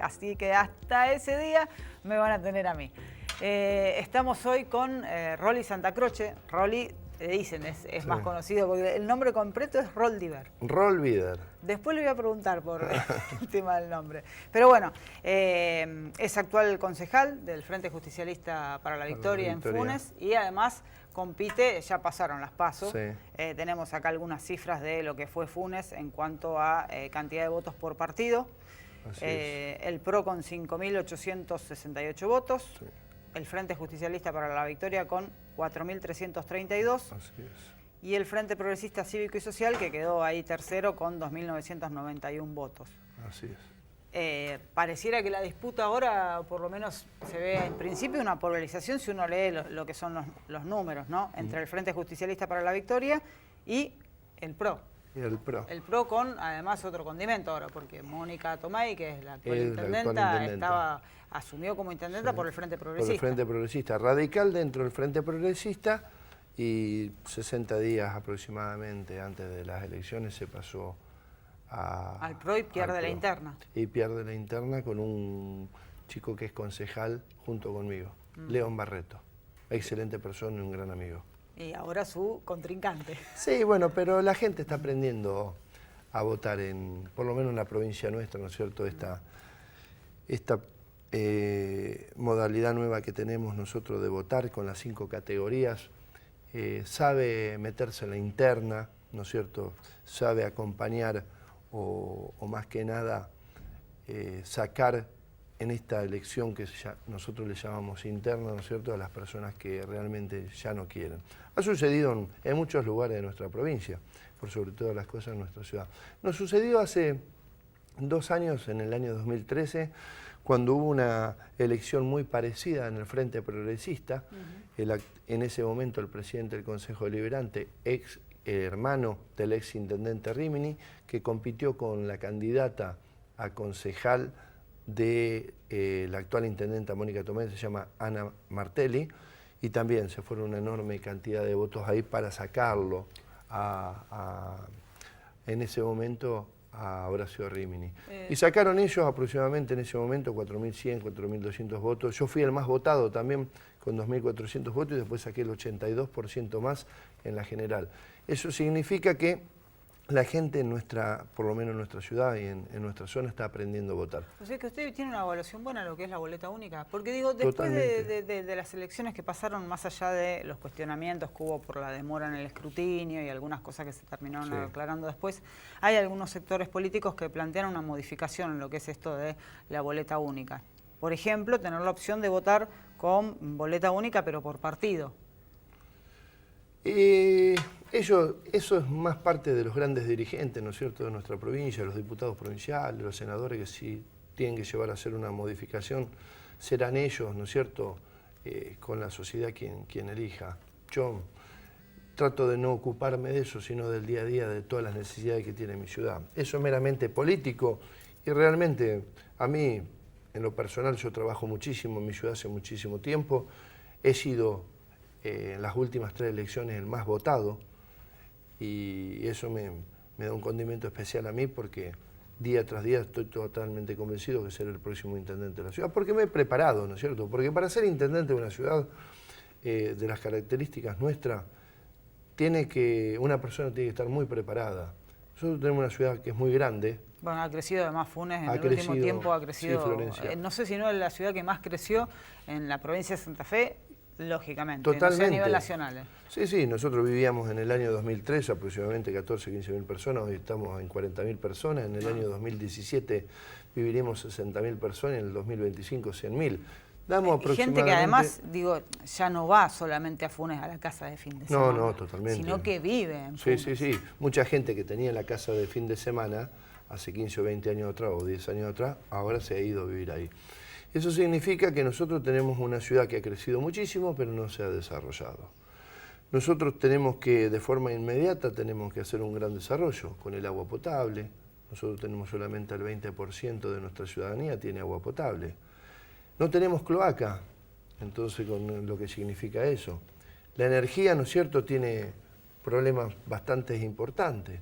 así que hasta ese día me van a tener a mí. Estamos hoy con Rolly Santa Croce. Rolly, le dicen, es más conocido porque el nombre completo es Roldiver. Roldiver. Después le voy a preguntar por el tema del nombre. Pero bueno, es actual concejal del Frente Justicialista para la Victoria en Funes y además compite, ya pasaron las PASO. Sí. Tenemos acá algunas cifras de lo que fue Funes en cuanto a cantidad de votos por partido. El PRO con 5.868 votos. Sí. El Frente Justicialista para la Victoria con 4.332. Así es. Y el Frente Progresista Cívico y Social, que quedó ahí tercero con 2.991 votos. Así es. Pareciera que la disputa ahora, por lo menos se ve en principio una polarización si uno lee lo que son los números, ¿no? Entre el Frente Justicialista para la Victoria y el PRO. Y el PRO. El PRO con, además, otro condimento ahora, porque Mónica Tomay, que es la actual intendenta, asumió como intendenta por el Frente Progresista. Por el Frente Progresista. Radical dentro del Frente Progresista y 60 días aproximadamente antes de las elecciones se pasó al PRO y pierde la interna. Y pierde la interna con un chico que es concejal junto conmigo, León Barreto. Excelente persona y un gran amigo. Y ahora su contrincante. Sí, bueno, pero la gente está aprendiendo a votar, por lo menos en la provincia nuestra, ¿no es cierto? Esta modalidad nueva que tenemos nosotros de votar con las 5 categorías, sabe meterse en la interna, ¿no es cierto? Sabe acompañar o más que nada sacar en esta elección que nosotros le llamamos interna, ¿no es cierto?, a las personas que realmente ya no quieren. Ha sucedido en muchos lugares de nuestra provincia, por sobre todas las cosas en nuestra ciudad. Nos sucedió hace 2 años, en el año 2013, cuando hubo una elección muy parecida en el Frente Progresista. En ese momento el presidente del Consejo Deliberante, hermano del ex intendente Rimini, que compitió con la candidata a concejal de la actual intendenta Mónica Tomay, se llama Ana Martelli, y también se fueron una enorme cantidad de votos ahí para sacarlo en ese momento a Horacio Rimini. Y sacaron ellos aproximadamente en ese momento 4.100, 4.200 votos. Yo fui el más votado también con 2.400 votos y después saqué el 82% más en la general. Eso significa que la gente en por lo menos en nuestra ciudad y en nuestra zona está aprendiendo a votar. O sea que usted tiene una evaluación buena de lo que es la boleta única, porque digo, después de las elecciones que pasaron, más allá de los cuestionamientos que hubo por la demora en el escrutinio y algunas cosas que se terminaron aclarando después, hay algunos sectores políticos que plantean una modificación en lo que es esto de la boleta única. Por ejemplo, tener la opción de votar con boleta única pero por partido. Eso es más parte de los grandes dirigentes, ¿no es cierto?, de nuestra provincia, los diputados provinciales, los senadores que sí tienen que llevar a hacer una modificación, serán ellos, ¿no es cierto?, con la sociedad quien elija. Yo trato de no ocuparme de eso, sino del día a día, de todas las necesidades que tiene mi ciudad. Eso es meramente político y realmente a mí, en lo personal, yo trabajo muchísimo en mi ciudad hace muchísimo tiempo, he sido en las últimas 3 elecciones el más votado y eso me da un condimento especial a mí porque día tras día estoy totalmente convencido que seré el próximo intendente de la ciudad, porque me he preparado, ¿no es cierto? Porque para ser intendente de una ciudad de las características nuestras, una persona tiene que estar muy preparada. Nosotros tenemos una ciudad que es muy grande. Bueno, ha crecido además Funes en el último tiempo, ha crecido, sí, Florencia. No sé si no es la ciudad que más creció en la provincia de Santa Fe, lógicamente, totalmente. No sé, a nivel nacional. Sí, nosotros vivíamos en el año 2003 aproximadamente 14, 15.000 personas, hoy estamos en 40.000 personas, en el año 2017 viviremos 60.000 personas, en el 2025 100.000. Damos aproximadamente... Gente que además, digo, ya no va solamente a Funes a la casa de fin de semana. No, totalmente. Sino que vive en Funes. Sí. Mucha gente que tenía la casa de fin de semana hace 15 o 20 años atrás o 10 años atrás, ahora se ha ido a vivir ahí. Eso significa que nosotros tenemos una ciudad que ha crecido muchísimo, pero no se ha desarrollado. Nosotros tenemos que, de forma inmediata, tenemos que hacer un gran desarrollo con el agua potable. Nosotros tenemos solamente el 20% de nuestra ciudadanía tiene agua potable. No tenemos cloaca, entonces con lo que significa eso. La energía, ¿no es cierto?, tiene problemas bastante importantes.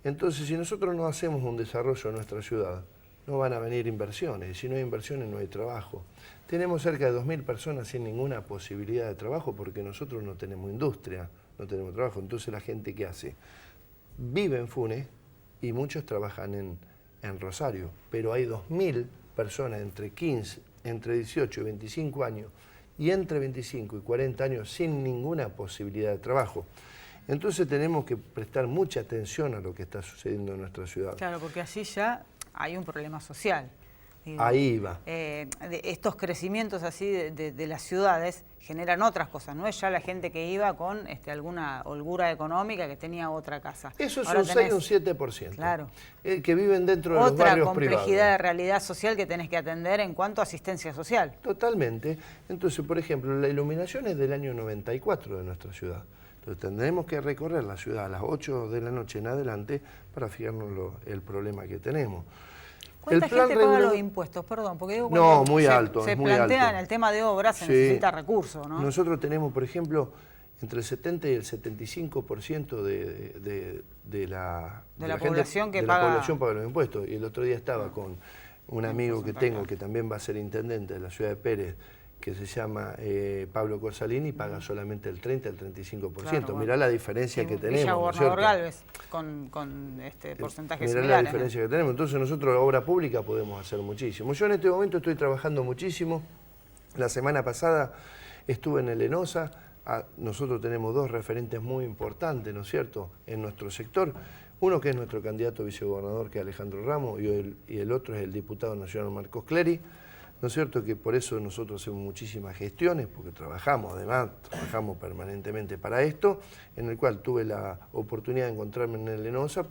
Entonces, si nosotros no hacemos un desarrollo en nuestra ciudad, no van a venir inversiones. Si no hay inversiones, no hay trabajo. Tenemos cerca de 2.000 personas sin ninguna posibilidad de trabajo porque nosotros no tenemos industria, no tenemos trabajo. Entonces, ¿la gente qué hace? Vive en Funes y muchos trabajan en Rosario, pero hay 2.000 personas entre 18 y 25 años y entre 25 y 40 años sin ninguna posibilidad de trabajo. Entonces tenemos que prestar mucha atención a lo que está sucediendo en nuestra ciudad. Claro, porque allí ya hay un problema social. Digo, ahí va. Estos crecimientos así de las ciudades generan otras cosas, no es ya la gente que iba con alguna holgura económica que tenía otra casa. Eso es ahora un 6 o un 7%. Claro. Que viven dentro de los barrios privados. Otra complejidad de realidad social que tenés que atender en cuanto a asistencia social. Totalmente. Entonces, por ejemplo, la iluminación es del año 94 de nuestra ciudad. Entonces tendremos que recorrer la ciudad a las 8 de la noche en adelante para fijarnos el problema que tenemos. ¿Cuánta gente paga los impuestos? Perdón, porque digo, no, muy alto. Se plantea en el tema de obras, se necesita recursos, ¿no? Nosotros tenemos, por ejemplo, entre el 70 y el 75% de la población que paga. La población paga los impuestos. Y el otro día estaba con un amigo que tengo, que también va a ser intendente de la ciudad de Pérez, que se llama Pablo Corsalini, paga solamente el 30 al 35%. Claro, mirá la diferencia que tenemos. Villa Gobernador Galvez, con porcentajes similares. Mirá la diferencia que tenemos. Entonces nosotros, la obra pública, podemos hacer muchísimo. Yo en este momento estoy trabajando muchísimo. La semana pasada estuve en el ENOSA. Nosotros tenemos dos referentes muy importantes, ¿no es cierto?, en nuestro sector. Uno que es nuestro candidato a vicegobernador, que es Alejandro Ramos, y el otro es el diputado nacional Marcos Clery. ¿No es cierto? Que por eso nosotros hacemos muchísimas gestiones, porque trabajamos permanentemente para esto, en el cual tuve la oportunidad de encontrarme en el ENOSA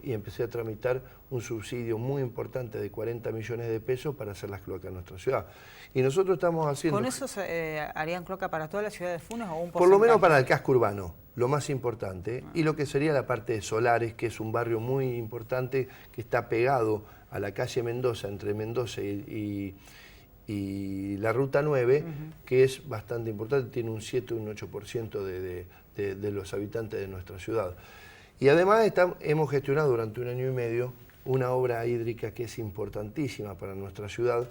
y empecé a tramitar un subsidio muy importante de 40 millones de pesos para hacer las cloacas en nuestra ciudad. Y nosotros estamos haciendo... ¿Con eso harían cloaca para toda la ciudad de Funes o un porcentaje? Por lo menos para el casco urbano, lo más importante, y lo que sería la parte de Solares, que es un barrio muy importante que está pegado a la calle Mendoza, entre Mendoza y la Ruta 9, que es bastante importante, tiene un 7 o un 8% de los habitantes de nuestra ciudad. Y además hemos gestionado durante 1 año y medio una obra hídrica que es importantísima para nuestra ciudad,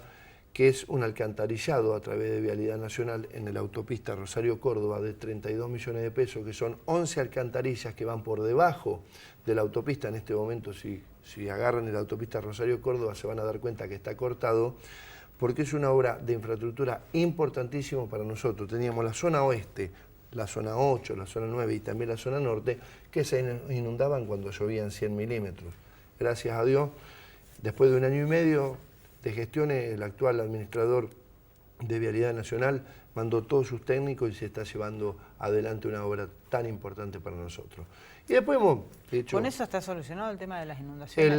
que es un alcantarillado a través de Vialidad Nacional en la autopista Rosario-Córdoba de 32 millones de pesos, que son 11 alcantarillas que van por debajo de la autopista. En este momento, si agarran la autopista Rosario-Córdoba, se van a dar cuenta que está cortado, porque es una obra de infraestructura importantísima para nosotros. Teníamos la zona oeste, la zona 8, la zona 9 y también la zona norte, que se inundaban cuando llovían 100 milímetros. Gracias a Dios, después de 1 año y medio de gestiones, el actual administrador de Vialidad Nacional mandó todos sus técnicos y se está llevando adelante una obra tan importante para nosotros. Y después hemos hecho... ¿Con eso está solucionado el tema de las inundaciones?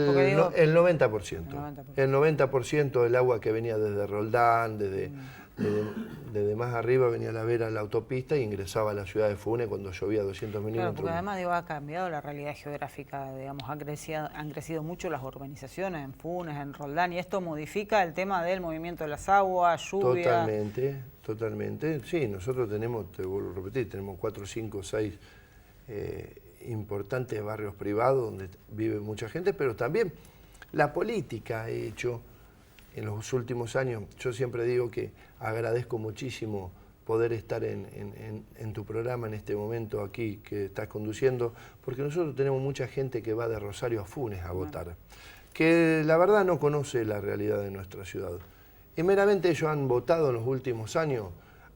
El 90%. El 90% del agua que venía desde Roldán, desde más arriba venía a la vera la autopista e ingresaba a la ciudad de Funes cuando llovía 200 milímetros. Claro, porque además ha cambiado la realidad geográfica, digamos, han crecido mucho las urbanizaciones en Funes, en Roldán, y esto modifica el tema del movimiento de las aguas, lluvia... Totalmente. Sí, nosotros tenemos, te vuelvo a repetir, tenemos 4, 5, 6... importantes barrios privados donde vive mucha gente, pero también la política ha hecho en los últimos años. Yo siempre digo que agradezco muchísimo poder estar en tu programa en este momento aquí que estás conduciendo, porque nosotros tenemos mucha gente que va de Rosario a Funes a votar, que la verdad no conoce la realidad de nuestra ciudad. Y meramente ellos han votado en los últimos años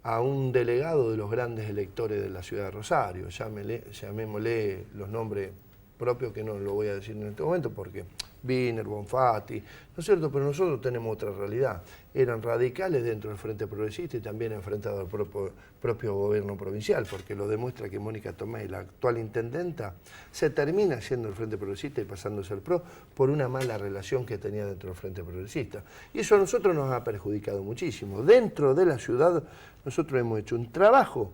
a un delegado de los grandes electores de la ciudad de Rosario, llamémosle los nombres propios, que no lo voy a decir en este momento porque Wiener, Bonfatti, ¿no es cierto? Pero nosotros tenemos otra realidad. Eran radicales dentro del Frente Progresista y también enfrentados al propio gobierno provincial, porque lo demuestra que Mónica Tomé, la actual intendenta, se termina siendo el Frente Progresista y pasándose al PRO por una mala relación que tenía dentro del Frente Progresista. Y eso a nosotros nos ha perjudicado muchísimo. Dentro de la ciudad nosotros hemos hecho un trabajo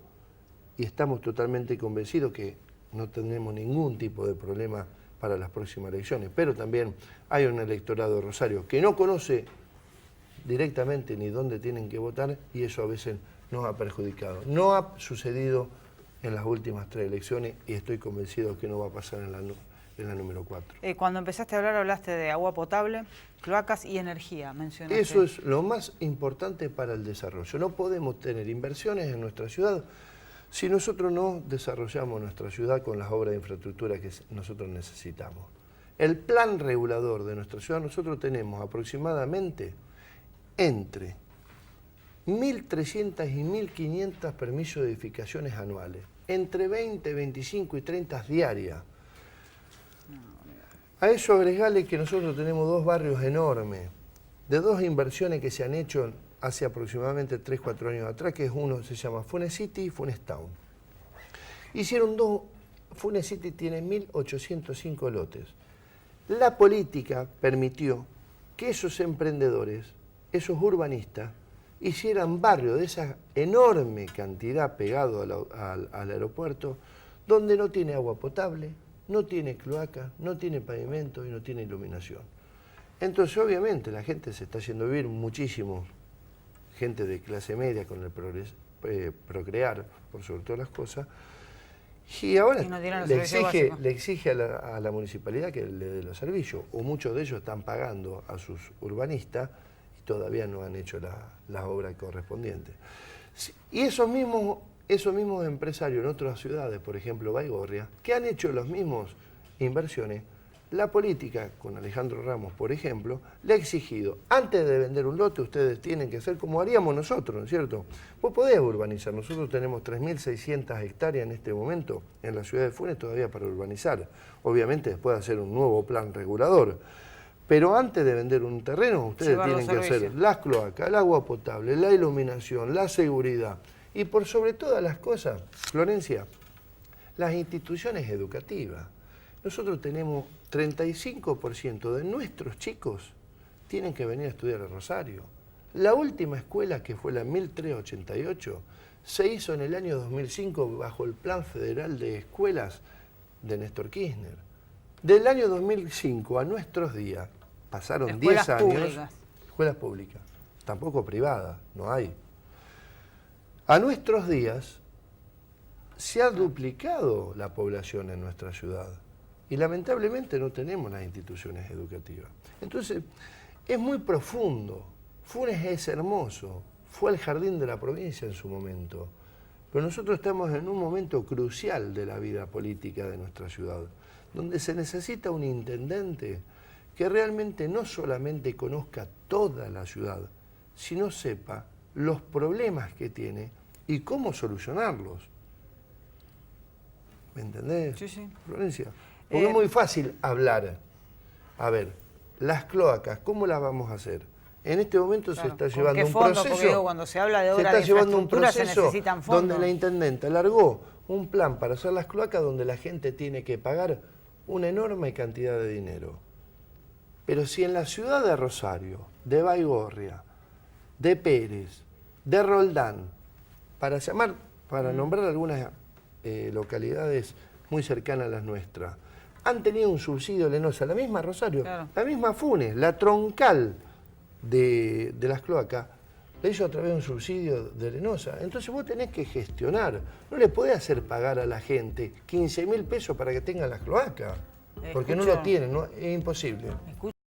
y estamos totalmente convencidos que no tendremos ningún tipo de problema para las próximas elecciones, pero también hay un electorado de Rosario que no conoce directamente ni dónde tienen que votar y eso a veces nos ha perjudicado. No ha sucedido en las últimas 3 elecciones y estoy convencido que no va a pasar en la número 4. Cuando empezaste a hablar, hablaste de agua potable, cloacas y energía, mencionaste. Eso es lo más importante para el desarrollo. No podemos tener inversiones en nuestra ciudad si nosotros no desarrollamos nuestra ciudad con las obras de infraestructura que nosotros necesitamos. El plan regulador de nuestra ciudad, nosotros tenemos aproximadamente entre 1.300 y 1.500 permisos de edificaciones anuales, entre 20, 25 y 30 diarias. A eso agregale que nosotros tenemos 2 barrios enormes, de 2 inversiones que se han hecho hace aproximadamente 3, 4 años atrás, que es uno se llama Funes City y Funes Town. Hicieron 2, Funes City tiene 1.805 lotes. La política permitió que esos emprendedores, esos urbanistas, hicieran barrios de esa enorme cantidad pegado al aeropuerto, donde no tiene agua potable, no tiene cloaca, no tiene pavimento y no tiene iluminación. Entonces, obviamente, la gente se está yendo a vivir muchísimo, gente de clase media con el procrear, por sobre todas las cosas, y ahora le exige a la municipalidad que le dé los servicios, o muchos de ellos están pagando a sus urbanistas y todavía no han hecho las obras correspondientes. Y esos mismos empresarios en otras ciudades, por ejemplo Baigorria, que han hecho las mismas inversiones, la política, con Alejandro Ramos, por ejemplo, le ha exigido, antes de vender un lote, ustedes tienen que hacer como haríamos nosotros, ¿no es cierto? Vos podés urbanizar, nosotros tenemos 3.600 hectáreas en este momento en la ciudad de Funes todavía para urbanizar. Obviamente después de hacer un nuevo plan regulador. Pero antes de vender un terreno, ustedes tienen que hacer las cloacas, el agua potable, la iluminación, la seguridad. Y por sobre todas las cosas, Florencia, las instituciones educativas. Nosotros tenemos 35% de nuestros chicos tienen que venir a estudiar a Rosario. La última escuela, que fue la 1388, se hizo en el año 2005 bajo el Plan Federal de Escuelas de Néstor Kirchner. Del año 2005 a nuestros días, pasaron 10 años. Públicas. Escuelas públicas, tampoco privadas, no hay. A nuestros días se ha duplicado la población en nuestra ciudad y lamentablemente no tenemos las instituciones educativas. Entonces, es muy profundo. Funes es hermoso, fue el jardín de la provincia en su momento, pero nosotros estamos en un momento crucial de la vida política de nuestra ciudad, donde se necesita un intendente que realmente no solamente conozca toda la ciudad, sino sepa los problemas que tiene y cómo solucionarlos. ¿Me entendés, sí. Florencia? Porque es muy fácil hablar. A ver, las cloacas, ¿cómo las vamos a hacer? En este momento se está llevando un proceso. Porque digo, cuando se habla de obras de infraestructura se necesitan fondos. Donde la intendenta largó un plan para hacer las cloacas donde la gente tiene que pagar una enorme cantidad de dinero. Pero si en la ciudad de Rosario, de Baigorria, de Pérez, de Roldán, para nombrar algunas localidades muy cercanas a las nuestras, han tenido un subsidio de Lenosa, la misma Rosario, la misma Funes, la troncal de las cloacas, le hizo a través de un subsidio de Lenosa. Entonces vos tenés que gestionar, no le podés hacer pagar a la gente 15.000 pesos para que tengan las cloacas, porque no lo tienen, es imposible.